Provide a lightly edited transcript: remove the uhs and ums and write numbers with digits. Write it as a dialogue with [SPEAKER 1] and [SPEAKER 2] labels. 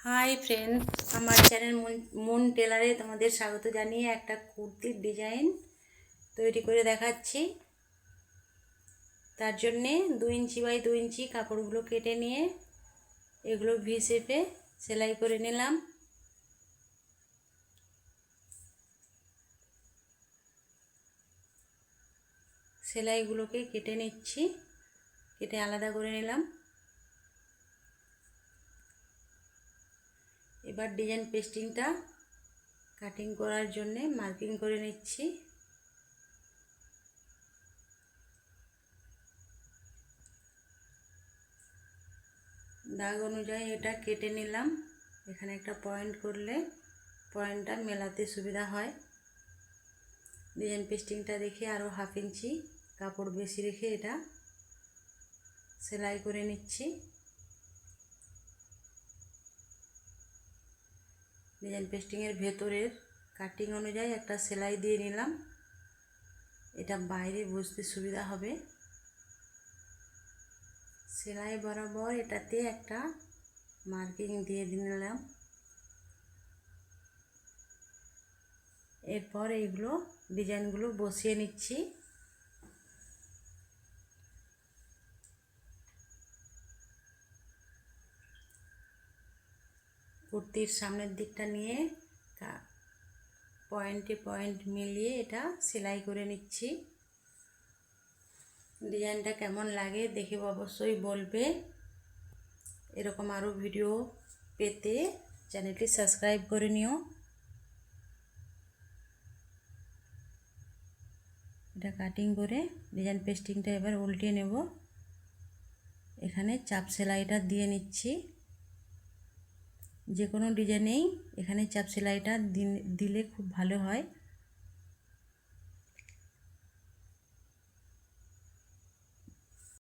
[SPEAKER 1] Hi friends, আমার channel moon টেলারে তোমাদের স্বাগত জানিয়ে একটা কুর্তির ডিজাইন তৈরি করে দেখাচ্ছি। তার জন্যে 2 ইঞ্চি বাই 2 ইঞ্চি কাপড়গুলো কেটে নিয়ে এগুলো ভি শেপে সেলাই করে নিলাম। সেলাইগুলোকে কেটে নিচ্ছি, কেটে আলাদা করে নিলাম। এবার ডিজাইন পেস্টিংটা কাটিং করার জন্যে মার্কিং করে নিচ্ছি। দাগ অনুযায়ী এটা কেটে নিলাম। এখানে একটা পয়েন্ট করলে পয়েন্টটা মেলাতে সুবিধা হয়। ডিজাইন পেস্টিংটা দেখে আরও হাফ ইঞ্চি কাপড় বেশি রেখে এটা সেলাই করে নিচ্ছি। ডিজাইন পেস্টিংয়ের ভেতরের কাটিং অনুযায়ী একটা সেলাই দিয়ে নিলাম, এটা বাইরে বসতে সুবিধা হবে। সেলাই বরাবর এটাতে একটা মার্কিং দিয়ে নিলাম। এরপর এইগুলো ডিজাইনগুলো বসিয়ে নিচ্ছি। কুর্তির সামনের দিকটা নিয়ে পয়েন্টে পয়েন্ট মিলিয়ে এটা সেলাই করে নিচ্ছি। ডিজাইনটা কেমন লাগে দেখে অবশ্যই বলবে। এরকম আরও ভিডিও পেতে চ্যানেলটি সাবস্ক্রাইব করে নিও। এটা কাটিং করে ডিজাইন পেস্টিংটা এবার উল্টে নেব। এখানে চাপ সেলাইটা দিয়ে নিচ্ছি। যে কোনো ডিজাইনেই এখানে চাপ সেলাইটা দিলে খুব ভালো হয়।